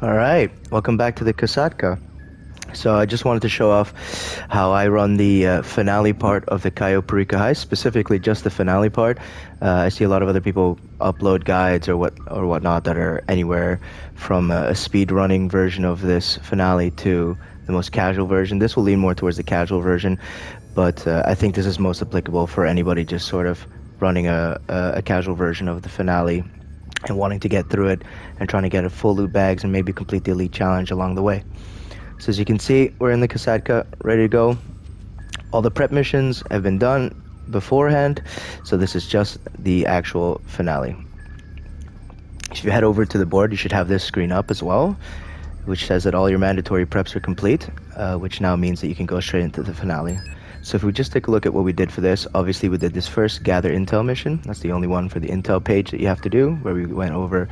Alright, welcome back to the Kasatka. So I just wanted to show off how I run the finale part of the Cayo Perico Heist, specifically just the finale part. I see a lot of other people upload guides or whatnot that are anywhere from a speed running version of this finale to the most casual version. This will lean more towards the casual version, but I think this is most applicable for anybody just sort of running a casual version of the finale and wanting to get through it and trying to get a full loot bags and maybe complete the elite challenge along the way. So as you can see, we're in the Kasatka, ready to go. All the prep missions have been done beforehand, so this is just the actual finale. If you head over to the board, you should have this screen up as well, which says that all your mandatory preps are complete, which now means that you can go straight into the finale. So if we just take a look at what we did for this, obviously we did this first gather intel mission. That's the only one for the intel page that you have to do, where we went over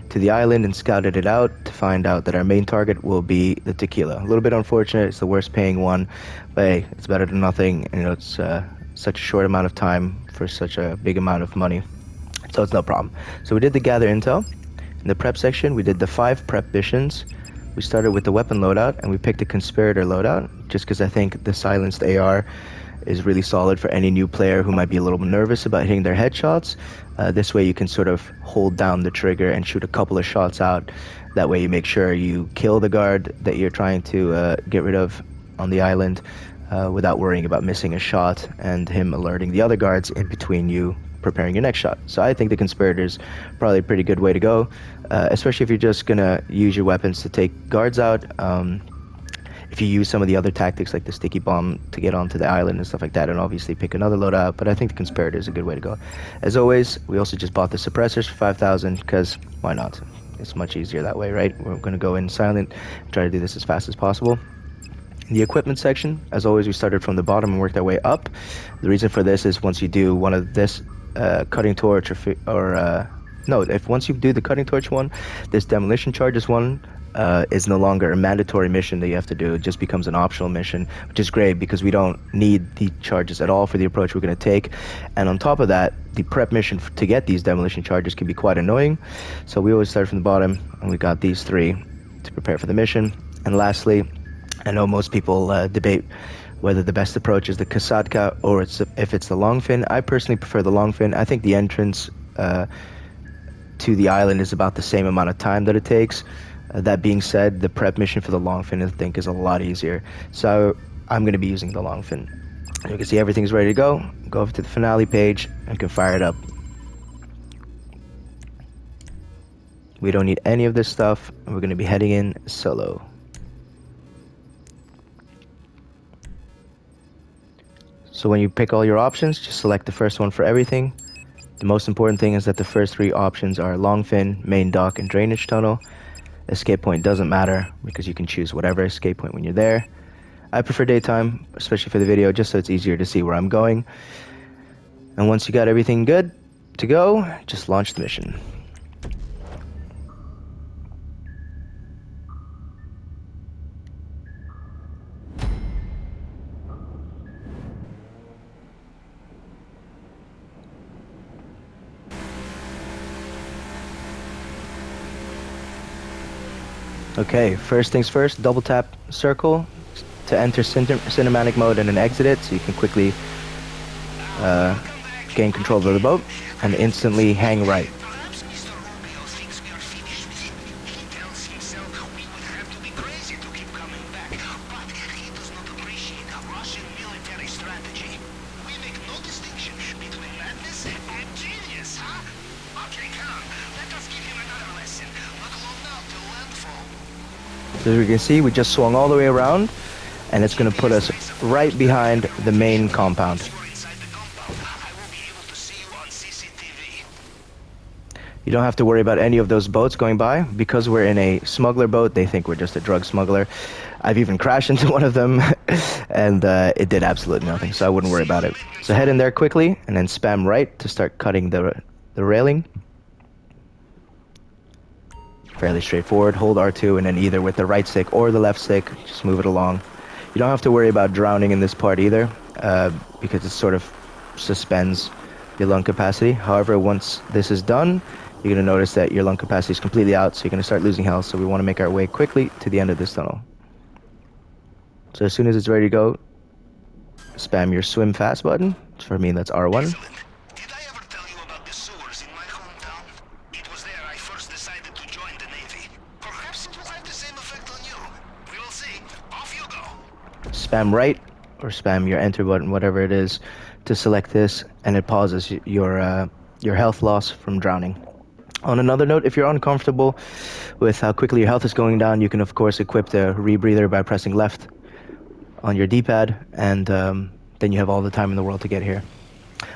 to the island and scouted it out to find out that our main target will be the tequila. A little bit unfortunate, it's the worst paying one, but hey, it's better than nothing. You know, it's such a short amount of time for such a big amount of money, so it's no problem. So we did the gather intel. In the prep section, we did the 5 prep missions. We started with the weapon loadout, and we picked a conspirator loadout, just because I think the silenced AR is really solid for any new player who might be a little nervous about hitting their headshots. This way you can sort of hold down the trigger and shoot a couple of shots out. That way you make sure you kill the guard that you're trying to get rid of on the island without worrying about missing a shot and him alerting the other guards in between you preparing your next shot. So I think the conspirator's probably a pretty good way to go, especially if you're just gonna use your weapons to take guards out. If you use some of the other tactics like the sticky bomb to get onto the island and stuff like that, and obviously pick another loadout, but I think the conspirator is a good way to go. As always, we also just bought the suppressors for 5,000 because why not? It's much easier that way, right? We're gonna go in silent, try to do this as fast as possible. In the equipment section, as always, we started from the bottom and worked our way up. The reason for this is once you do one of this cutting torch if once you do the cutting torch one, this demolition charges one is no longer a mandatory mission that you have to do. It just becomes an optional mission, which is great because we don't need the charges at all for the approach we're going to take. And on top of that, the prep mission to get these demolition charges can be quite annoying. So we always start from the bottom, and we got these 3 to prepare for the mission. And lastly, I know most people debate whether the best approach is the Kasatka or if it's the long fin. I personally prefer the long fin. I think the entrance to the island is about the same amount of time that it takes. That being said, the prep mission for the long fin I think is a lot easier. So I'm going to be using the long fin. You can see everything's ready to go. Go over to the finale page and can fire it up. We don't need any of this stuff. We're going to be heading in solo. So when you pick all your options, just select the first one for everything. The most important thing is that the first 3 options are long fin, main dock, and drainage tunnel. Escape point doesn't matter because you can choose whatever escape point when you're there. I prefer daytime, especially for the video, just so it's easier to see where I'm going. And once you got everything good to go, just launch the mission. Okay, first things first, double tap circle to enter cinematic mode and then exit it, so you can quickly gain control of the boat and instantly hang right. So as we can see, we just swung all the way around, and it's going to put us right behind the main compound. You don't have to worry about any of those boats going by. Because we're in a smuggler boat, they think we're just a drug smuggler. I've even crashed into one of them, and it did absolutely nothing, so I wouldn't worry about it. So head in there quickly, and then spam right to start cutting the railing. Fairly straightforward. Hold R2 and then either with the right stick or the left stick, just move it along. You don't have to worry about drowning in this part either, because it sort of suspends your lung capacity. However, once this is done, you're going to notice that your lung capacity is completely out, so you're going to start losing health. So we want to make our way quickly to the end of this tunnel. So as soon as it's ready to go, spam your swim fast button. For me, that's R1. Excellent. Did I ever tell you about the sewers in my hometown? It was there I first decided to join the Navy. Perhaps it will have the same effect on you. We will see. Off you go. Spam right or spam your enter button, whatever it is, to select this, and it pauses your health loss from drowning. On another note, if you're uncomfortable with how quickly your health is going down, you can of course equip the rebreather by pressing left on your D-pad, and then you have all the time in the world to get here.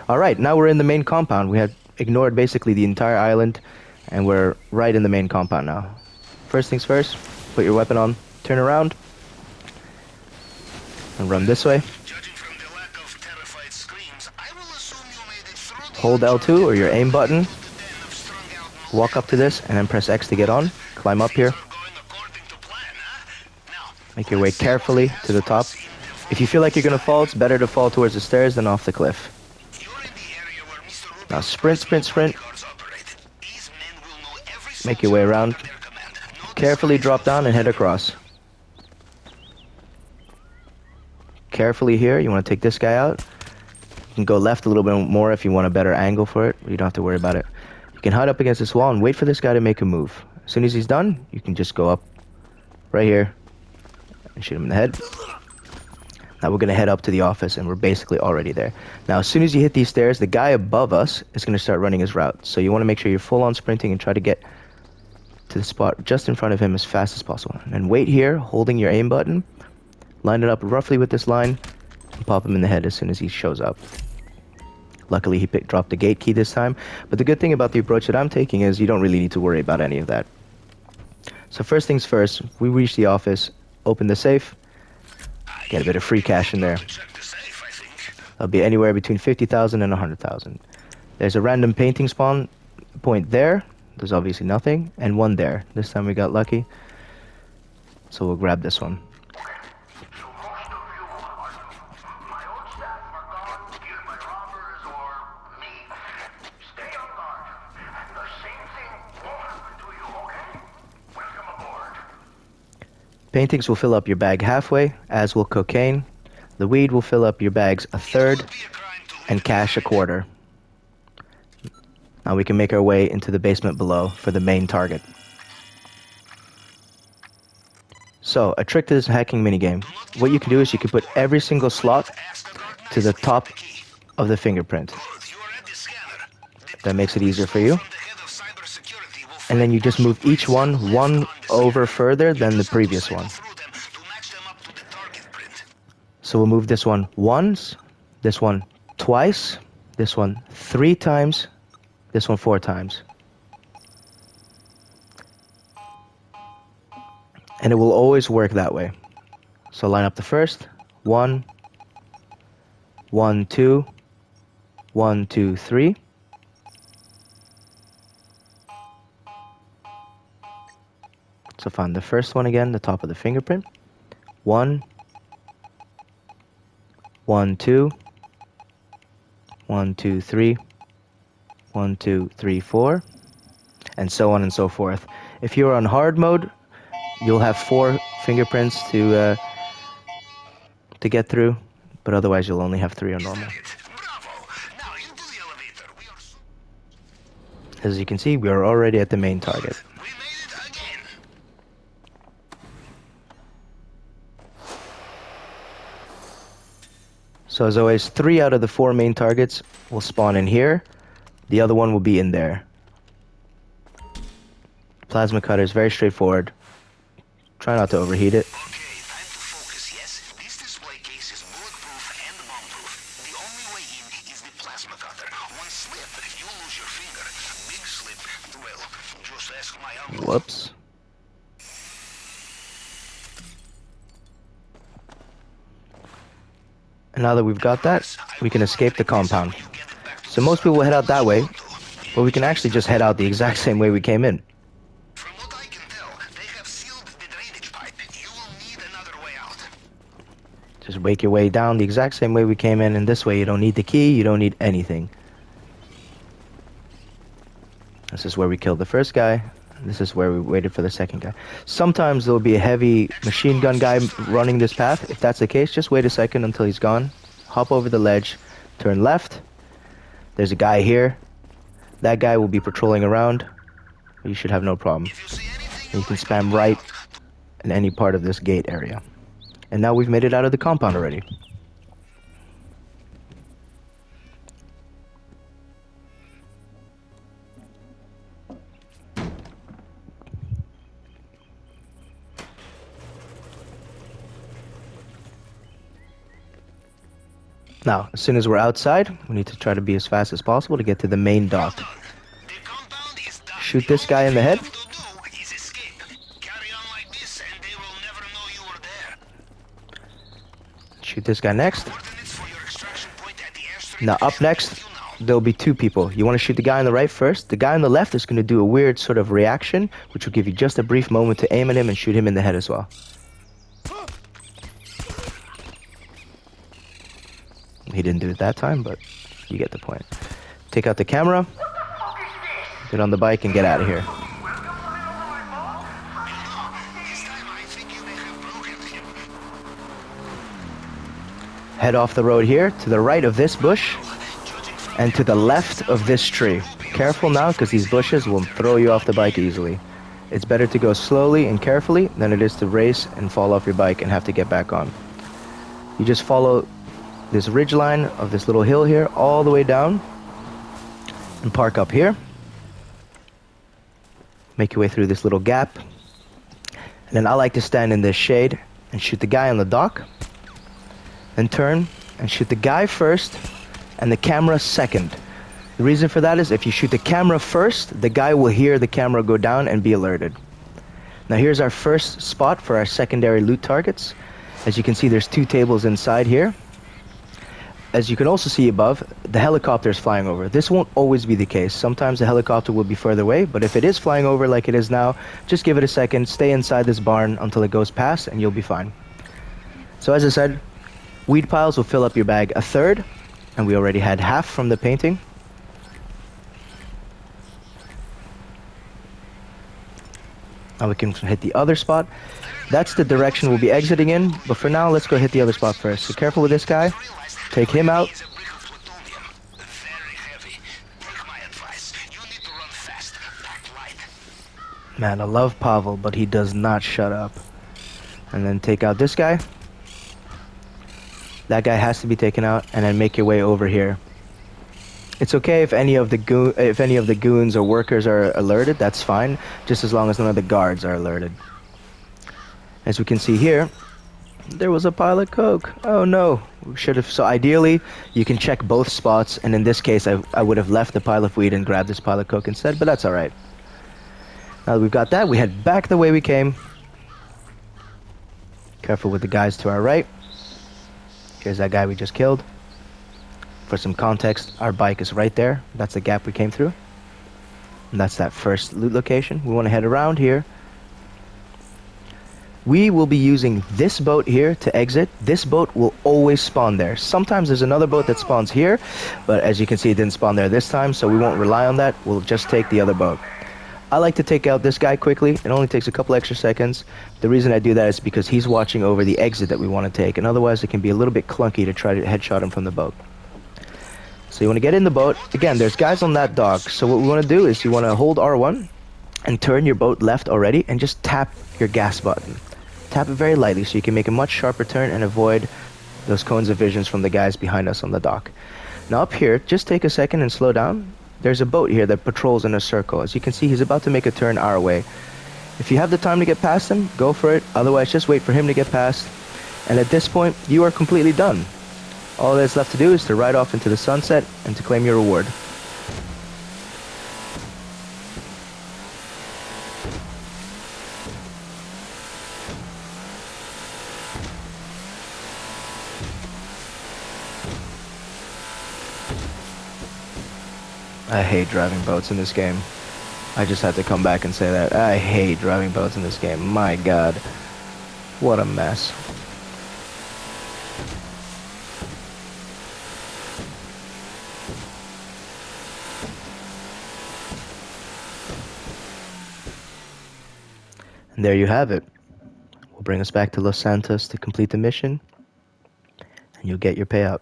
All right, now we're in the main compound. We had ignored basically the entire island, and we're right in the main compound now. First things first, put your weapon on, turn around, and run this way. Judging from the lack of terrified screams, I will assume you made it through the Hold L2 or your aim button, den of strung-out walk up to this, and then press X to get on. Climb up here. going according to plan, huh? Now, Make your way carefully to the top. If you feel like you're gonna fall, it's better to fall towards the stairs than off the cliff. you're in the area where Mr. Rubin Now sprint, sprint, sprint. cars operate. These men will know every Make your way soldier around. under their command. No Carefully drop down and head across. Carefully here, you want to take this guy out. You can go left a little bit more if you want a better angle for it. You don't have to worry about it. You can hide up against this wall and wait for this guy to make a move. As soon as he's done, you can just go up right here and shoot him in the head. Now we're going to head up to the office, and we're basically already there. Now, as soon as you hit these stairs, the guy above us is going to start running his route. So you want to make sure you're full on sprinting and try to get to the spot just in front of him as fast as possible. And wait here, holding your aim button. Line it up roughly with this line, and pop him in the head as soon as he shows up. Luckily, he dropped the gate key this time. But the good thing about the approach that I'm taking is you don't really need to worry about any of that. So first things first, we reach the office, open the safe, get a bit of free cash in there. check the safe, I think. That'll be anywhere between 50,000 and 100,000. There's a random painting spawn point there. There's obviously nothing. And one there. This time we got lucky. So we'll grab this one. So most of you are my own staff are gone, killed by robbers or me. Stay on guard. The same thing won't happen to you, okay? Welcome aboard. Paintings will fill up your bag halfway, as will cocaine. The weed will fill up your bags a third, and cash a quarter. Now we can make our way into the basement below for the main target. So, a trick to this hacking minigame. What you can do is you can put every single slot to the top of the fingerprint. That makes it easier for you. And then you just move each one over further than the previous one. So we'll move this one once, this one twice, this one 3 times, this one 4 times. And it will always work that way. So line up the first, 1, 1, 2, 1, 2, 3. So find the first one again, the top of the fingerprint. 1, 1, 2, 1, 2, 3, 1, 2, 3, 4, and so on and so forth. If you're on hard mode, you'll have 4 fingerprints to get through, but otherwise you'll only have 3 on normal. As you can see, we are already at the main target. So as always, 3 out of the 4 main targets will spawn in here. The other one will be in there. Plasma cutter is very straightforward. Try not to overheat it. Okay, time to focus, yes? This display case is bulletproof and bomb-proof. The only way in is the plasma cutter. One slip, you lose your finger. Big slip, well, just ask my uncle. Whoops. And now that we've got that, we can escape the compound. So most people head out that way, but we can actually just head out the exact same way we came in. From what I can tell, they have sealed the drainage pipe. You will need another way out. Just wake your way down the exact same way we came in, and this way you don't need the key, you don't need anything. This is where we killed the first guy. This is where we waited for the second guy. Sometimes there'll be a heavy machine gun guy running this path. If that's the case, just wait a second until he's gone. Hop over the ledge, turn left. There's a guy here. That guy will be patrolling around. You should have no problem. And you can spam right in any part of this gate area. And now we've made it out of the compound already. Now, as soon as we're outside, we need to try to be as fast as possible to get to the main dock. Shoot this guy in the head. Shoot this guy next. Now, up next, there'll be two people. You want to shoot the guy on the right first. The guy on the left is going to do a weird sort of reaction, which will give you just a brief moment to aim at him and shoot him in the head as well. He didn't do it that time, but you get the point. Take out the camera, get on the bike, and get out of here. Head off the road here, to the right of this bush, and to the left of this tree. Careful now, because these bushes will throw you off the bike easily. It's better to go slowly and carefully than it is to race and fall off your bike and have to get back on. You just follow this ridge line of this little hill here all the way down and park up here. Make your way through this little gap. And then I like to stand in this shade and shoot the guy on the dock. Then turn and shoot the guy first and the camera second. The reason for that is if you shoot the camera first, the guy will hear the camera go down and be alerted. Now here's our first spot for our secondary loot targets. As you can see, there's two tables inside here. As you can also see above, the helicopter is flying over. This won't always be the case. Sometimes the helicopter will be further away, but if it is flying over like it is now, just give it a second, stay inside this barn until it goes past, and you'll be fine. So as I said, weed piles will fill up your bag a third, and we already had half from the painting. Now we can hit the other spot. That's the direction we'll be exiting in, but for now, let's go hit the other spot first. So careful with this guy. Take him out. Man, I love Pavel, but he does not shut up. And then take out this guy. That guy has to be taken out, and then make your way over here. It's okay if any of the goons or workers are alerted. That's fine, just as long as none of the guards are alerted. As we can see here, there was a pile of coke. Oh no, we should have. So ideally, you can check both spots, and in this case, I would have left the pile of weed and grabbed this pile of coke instead, but that's all right. Now that we've got that, we head back the way we came. Careful with the guys to our right. Here's that guy we just killed. For some context, our bike is right there. That's the gap we came through. And that's that first loot location. We want to head around here. We will be using this boat here to exit. This boat will always spawn there. Sometimes there's another boat that spawns here, but as you can see, it didn't spawn there this time, so we won't rely on that. We'll just take the other boat. I like to take out this guy quickly. It only takes a couple extra seconds. The reason I do that is because he's watching over the exit that we want to take, and otherwise it can be a little bit clunky to try to headshot him from the boat. So you want to get in the boat. Again, there's guys on that dock, so what we want to do is you want to hold R1 and turn your boat left already and just tap your gas button. Tap it very lightly so you can make a much sharper turn and avoid those cones of visions from the guys behind us on the dock. Now up here, just take a second and slow down. There's a boat here that patrols in a circle. As you can see, he's about to make a turn our way. If you have the time to get past him, go for it. Otherwise, just wait for him to get past. And at this point, you are completely done. All that's left to do is to ride off into the sunset and to claim your reward. I hate driving boats in this game. I just had to come back and say that. I hate driving boats in this game. My God. What a mess. And there you have it. Will bring us back to Los Santos to complete the mission, and you'll get your payout.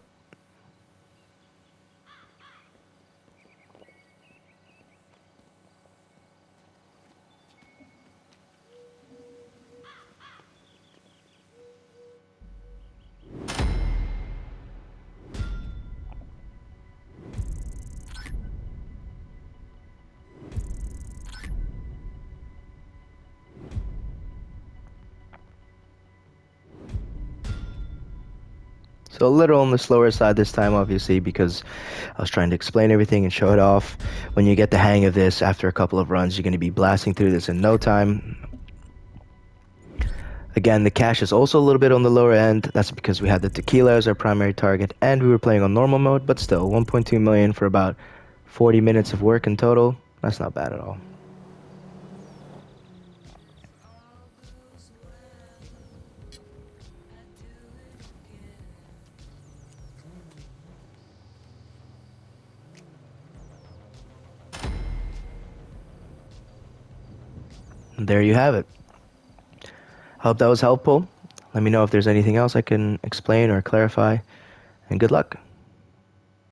So a little on the slower side this time, obviously, because I was trying to explain everything and show it off. When you get the hang of this, after a couple of runs, you're going to be blasting through this in no time. Again, the cash is also a little bit on the lower end. That's because we had the tequila as our primary target, and we were playing on normal mode, but still, 1.2 million for about 40 minutes of work in total. That's not bad at all. And there you have it. Hope that was helpful. Let me know if there's anything else I can explain or clarify, and good luck.